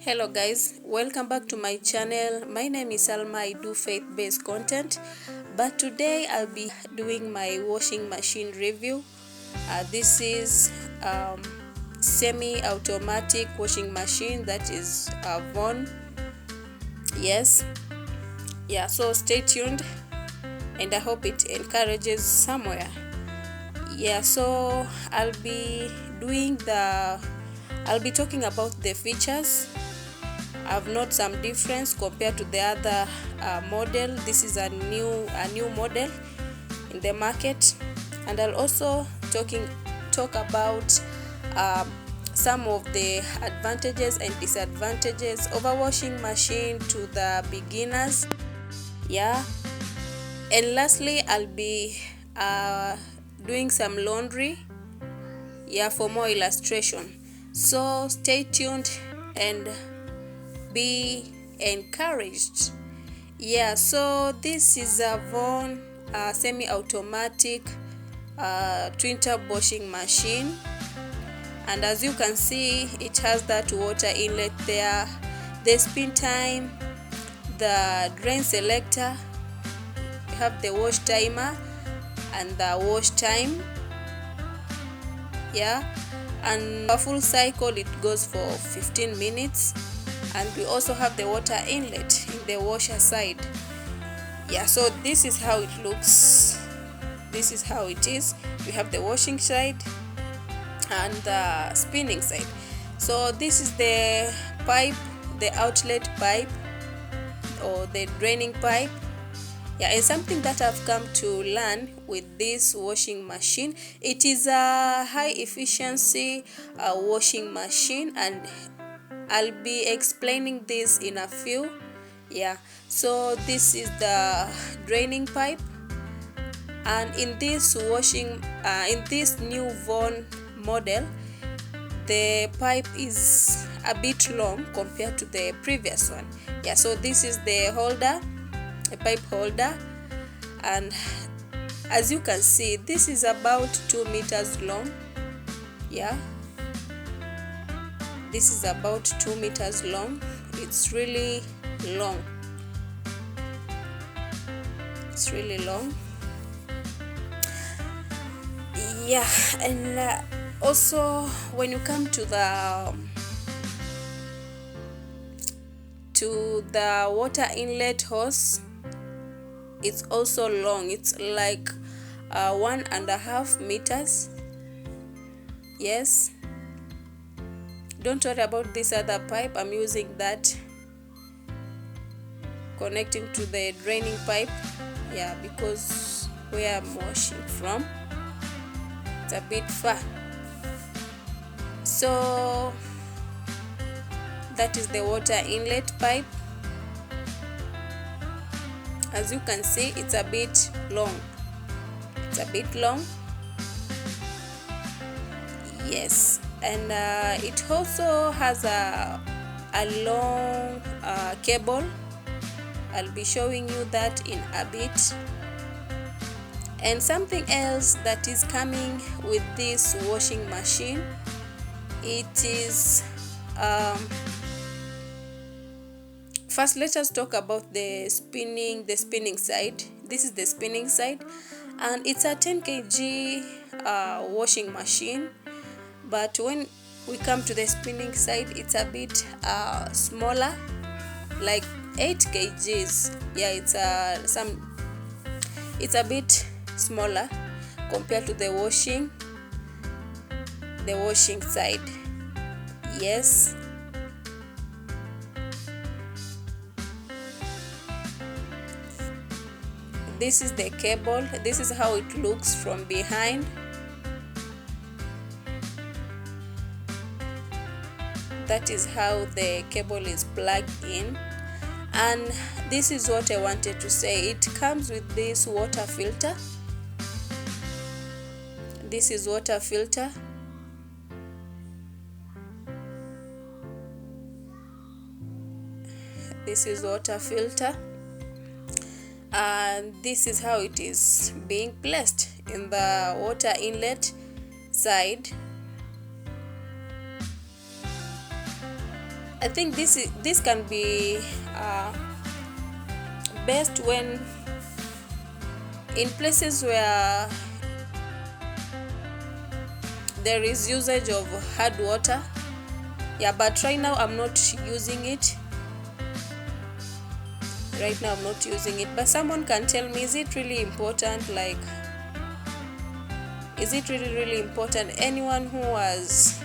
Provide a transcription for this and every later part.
Hello guys, welcome back to my channel. My name is Salma. I do faith-based content, but today I'll be doing my washing machine review. This is semi-automatic washing machine, that is Von. Yes, yeah, so stay tuned and I hope it encourages somewhere. Yeah, so I'll be talking about the features. I've noted some difference compared to the other model. This is a new model in the market, and I'll also talk about some of the advantages and disadvantages of a washing machine to the beginners. Yeah, and lastly, I'll be doing some laundry. Yeah, for more illustration. So stay tuned and be encouraged. Yeah, so this is a Von semi-automatic twin tub washing machine, and as you can see, it has that water inlet there, the spin time, the drain selector, you have the wash timer and the wash time. Yeah, and a full cycle it goes for 15 minutes, and we also have the water inlet in the washer side. Yeah, so this is how it looks. This is how it is. We have the washing side and the spinning side. So this is the pipe, the outlet pipe or the draining pipe. Yeah, and something that I've come to learn with this washing machine, it is a high efficiency washing machine, and I'll be explaining this in a few. Yeah, so this is the draining pipe, and in this new Von model, the pipe is a bit long compared to the previous one. Yeah, so this is the holder, a pipe holder, and as you can see, this is about 2 meters long. Yeah, this is about 2 meters long. It's really long. It's really long. Yeah, and also when you come to the water inlet hose, it's also long. It's like 1.5 meters. Yes, don't worry about this other pipe. I'm using that connecting to the draining pipe. Yeah, because where I'm washing from, it's a bit far. So that is the water inlet pipe. As you can see, it's a bit long. It's a bit long. Yes, and it also has a long cable. I'll be showing you that in a bit. And something else that is coming with this washing machine, it is first let us talk about the spinning side. This is the spinning side, and it's a 10 kg washing machine, but when we come to the spinning side, it's a bit smaller, like 8 kgs. Yeah, it's a bit smaller compared to the washing side. Yes, this is the cable. This is how it looks from behind. That is how the cable is plugged in, and this is what I wanted to say. It comes with this water filter. This is water filter. This is water filter, and this is how it is being placed in the water inlet side. I think this can be best when in places where there is usage of hard water. Yeah, but right now I'm not using it. But someone can tell me, is it really important? Like, is it really important? Anyone who has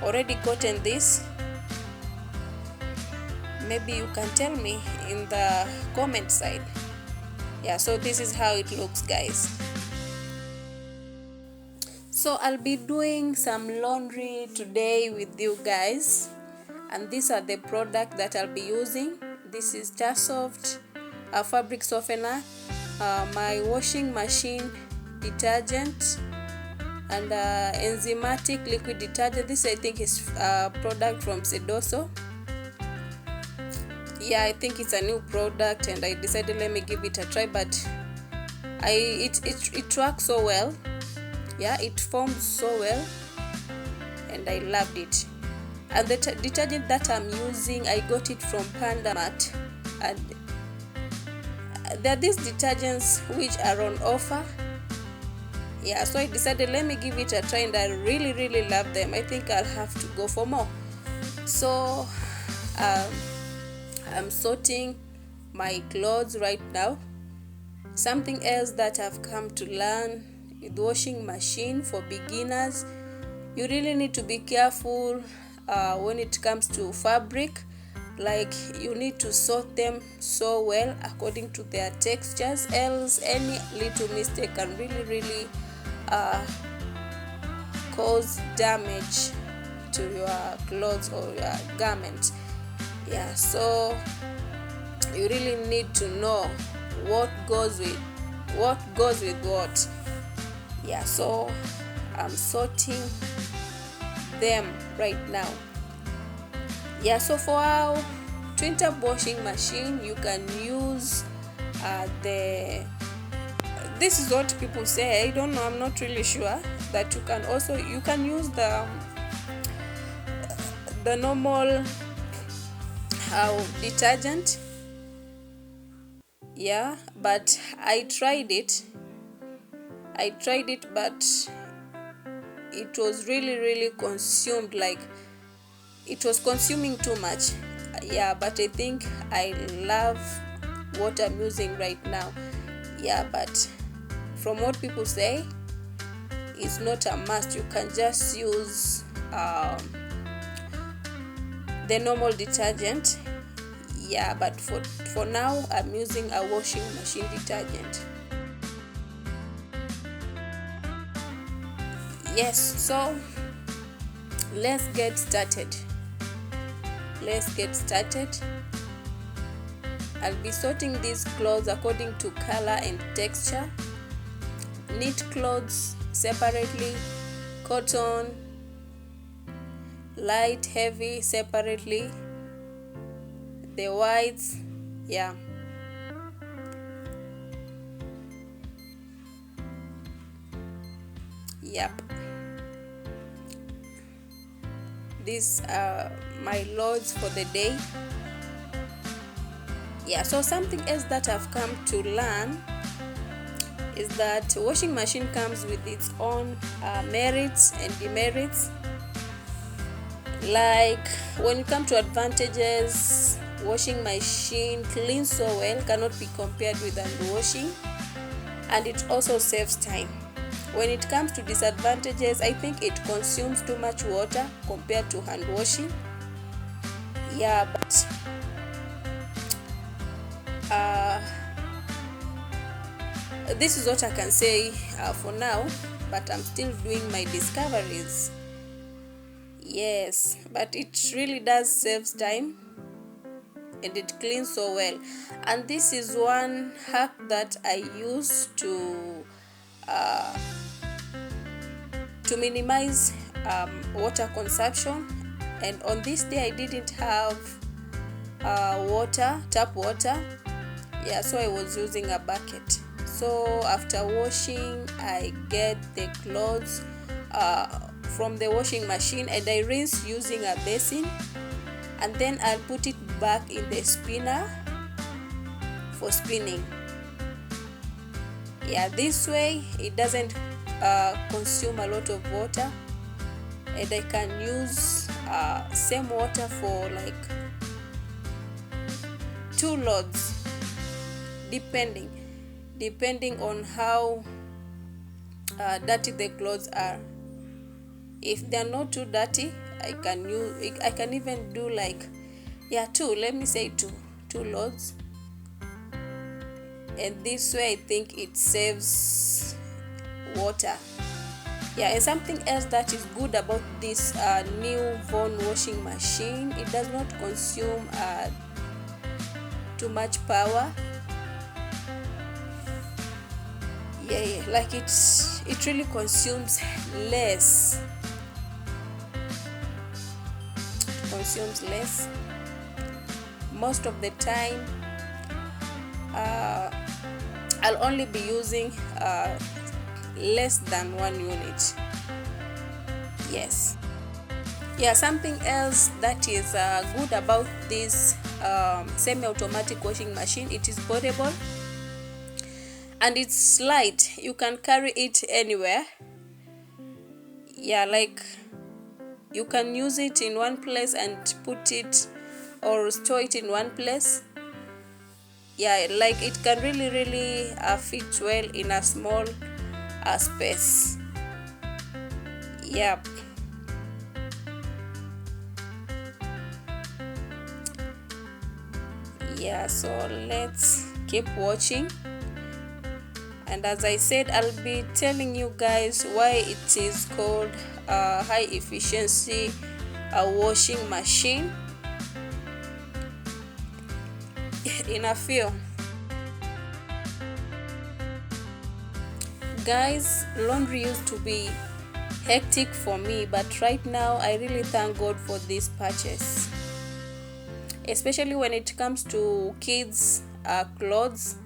already gotten this, maybe you can tell me in the comment side. Yeah, so this is how it looks, guys. So I'll be doing some laundry today with you guys, and these are the products that I'll be using. This is Tasoft fabric softener, my washing machine detergent, and enzymatic liquid detergent. This I think is a product from Sedoso. Yeah, I think it's a new product and I decided let me give it a try, but it works so well. Yeah, it forms so well and I loved it. And the detergent that I'm using, I got it from PandaMart, and there are these detergents which are on offer. Yeah, so I decided let me give it a try and I really love them. I think I'll have to go for more. So I'm sorting my clothes right now. Something else that I've come to learn with washing machine for beginners, you really need to be careful when it comes to fabric. Like, you need to sort them so well according to their textures, else any little mistake can really cause damage to your clothes or your garment. Yeah, so you really need to know what goes with what. Yeah, so I'm sorting them right now. Yeah, so for our twin tap washing machine, you can use this is what people say. I don't know, I'm not really sure. That you can use the normal detergent. Yeah, but I tried it, but it was really consumed. Like, it was consuming too much. Yeah, but I think I love what I'm using right now. Yeah, but from what people say, it's not a must. You can just use the normal detergent. Yeah, but for now I'm using a washing machine detergent. Yes, so let's get started. I'll be sorting these clothes according to color and texture. Knit clothes separately, cotton, light, heavy separately, the whites. Yeah, yep, these are my loads for the day. Yeah, so something else that I've come to learn is that washing machine comes with its own merits and demerits. Like, when you come to advantages, washing machine cleans so well, cannot be compared with hand washing, and it also saves time. When it comes to disadvantages, I think it consumes too much water compared to hand washing. Yeah, but this is what I can say for now, but I'm still doing my discoveries. Yes, but it really does save time and it cleans so well. And this is one hack that I use to minimize water consumption. And on this day I didn't have tap water. Yeah, so I was using a bucket. So after washing, I get the clothes from the washing machine and I rinse using a basin, and then I'll put it back in the spinner for spinning. Yeah, this way it doesn't consume a lot of water, and I can use same water for like 2 loads, depending on how dirty the clothes are. If they're not too dirty, I can even do like, yeah, two loads. And this way I think it saves water. Yeah, and something else that is good about this new Von washing machine, it does not consume too much power. Yeah, like it really consumes less. Most of the time I'll only be using less than 1 unit. Yes. Yeah, something else that is good about this semi-automatic washing machine, it is portable and it's light. You can carry it anywhere. Yeah, like you can use it in one place and put it or store it in one place. Yeah, like it can really fit well in a small space. Yep. Yeah, so let's keep watching, and as I said, I'll be telling you guys why it is called high efficiency washing machine in a few. Guys, laundry used to be hectic for me, but right now I really thank God for this purchase, especially when it comes to kids clothes.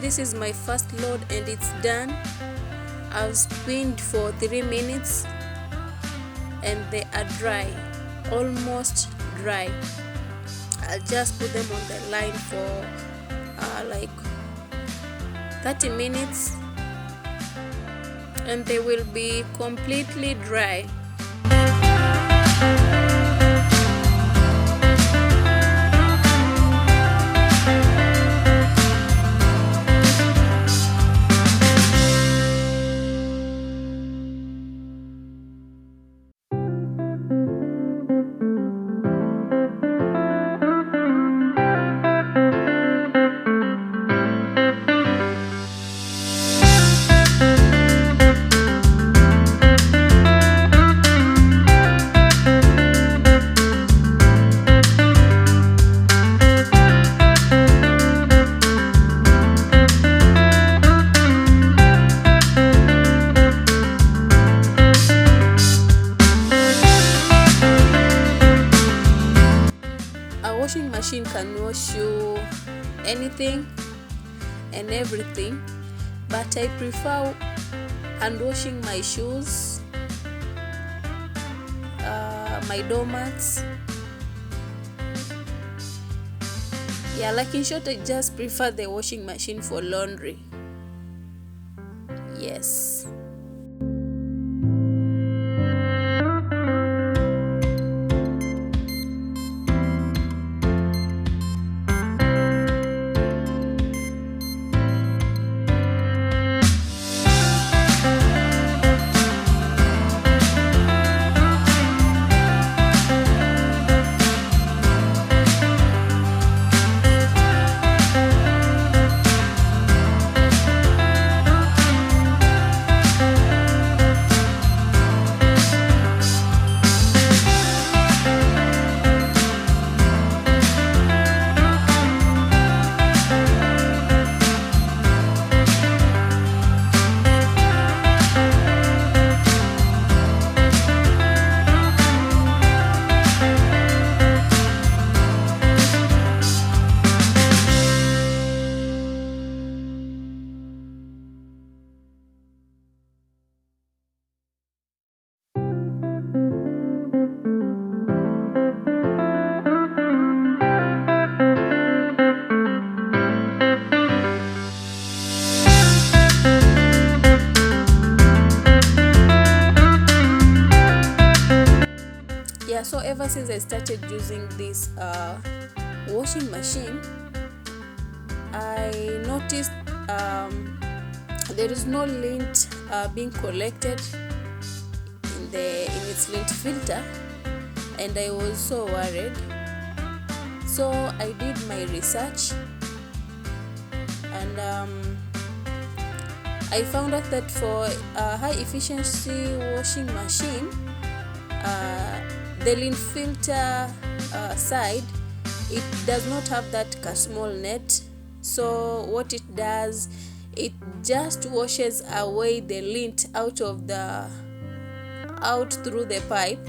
this is my first load and it's done. I've spinned for 3 minutes and they are dry, almost dry. I'll just put them on the line for like 30 minutes and they will be completely dry. Washing machine can wash you anything and everything, but I prefer hand washing my shoes, my doormats. Yeah, like in short, I just prefer the washing machine for laundry. Yes. So ever since I started using this washing machine, I noticed there is no lint being collected in its lint filter, and I was so worried. So I did my research, and I found out that for a high efficiency washing machine, the lint filter side, it does not have that small net. So what it does, it just washes away the lint out through the pipe.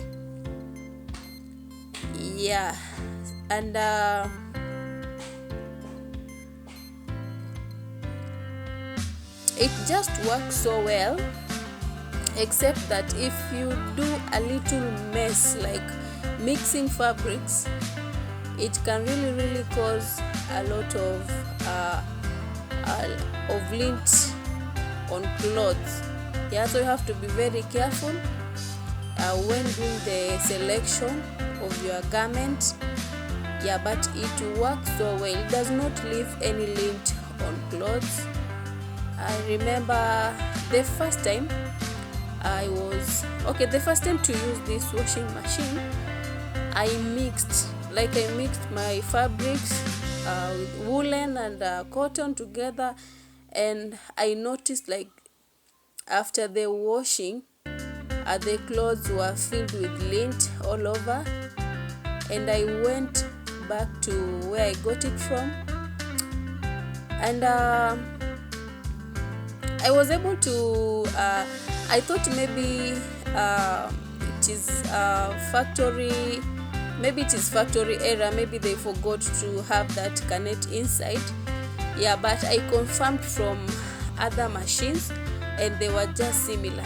Yeah, and it just works so well, except that if you do a little mess like mixing fabrics, it can really cause a lot of lint on clothes. Yeah, so you have to be very careful when doing the selection of your garment. Yeah, but it works so well. It does not leave any lint on clothes. I remember the first time the first time to use this washing machine, I mixed my fabrics with woolen and cotton together, and I noticed like after the washing, the clothes were filled with lint all over, and I went back to where I got it from, and I was able to I thought maybe it is factory error, maybe they forgot to have that canet inside, Yeah, but I confirmed from other machines and they were just similar.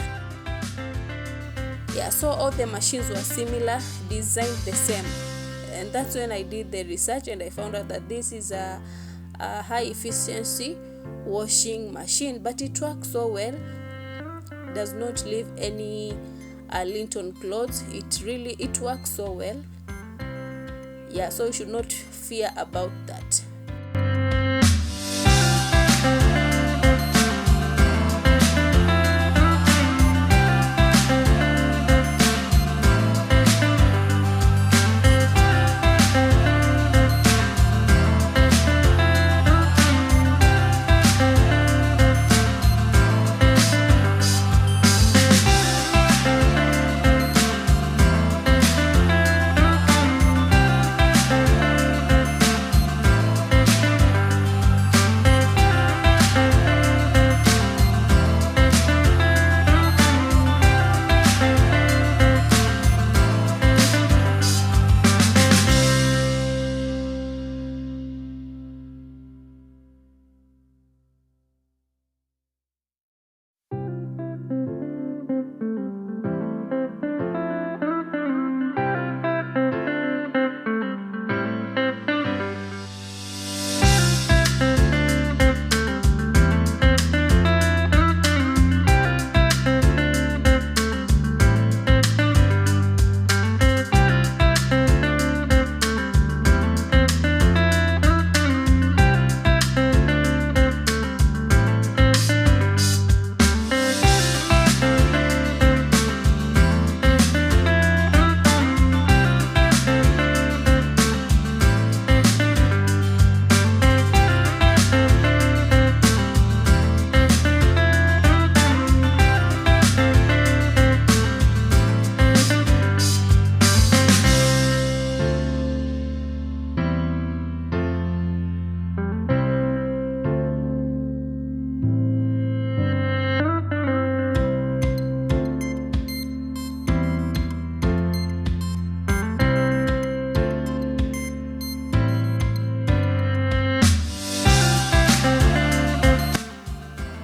Yeah, so all the machines were similar, designed the same, and that's when I did the research and I found out that this is a high efficiency washing machine, but it works so well, does not leave any lint on clothes. It works so well. Yeah, so you should not fear about that.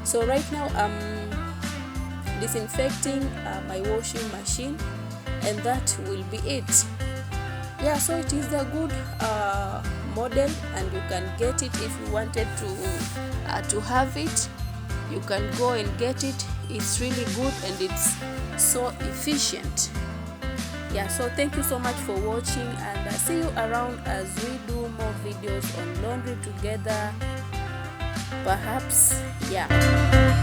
So right now I'm disinfecting my washing machine, and that will be it. Yeah, so it is a good model, and you can get it if you wanted to have it. You can go and get it. It's really good and it's so efficient. Yeah, so thank you so much for watching, and see you around as we do more videos on laundry together, perhaps. Yeah.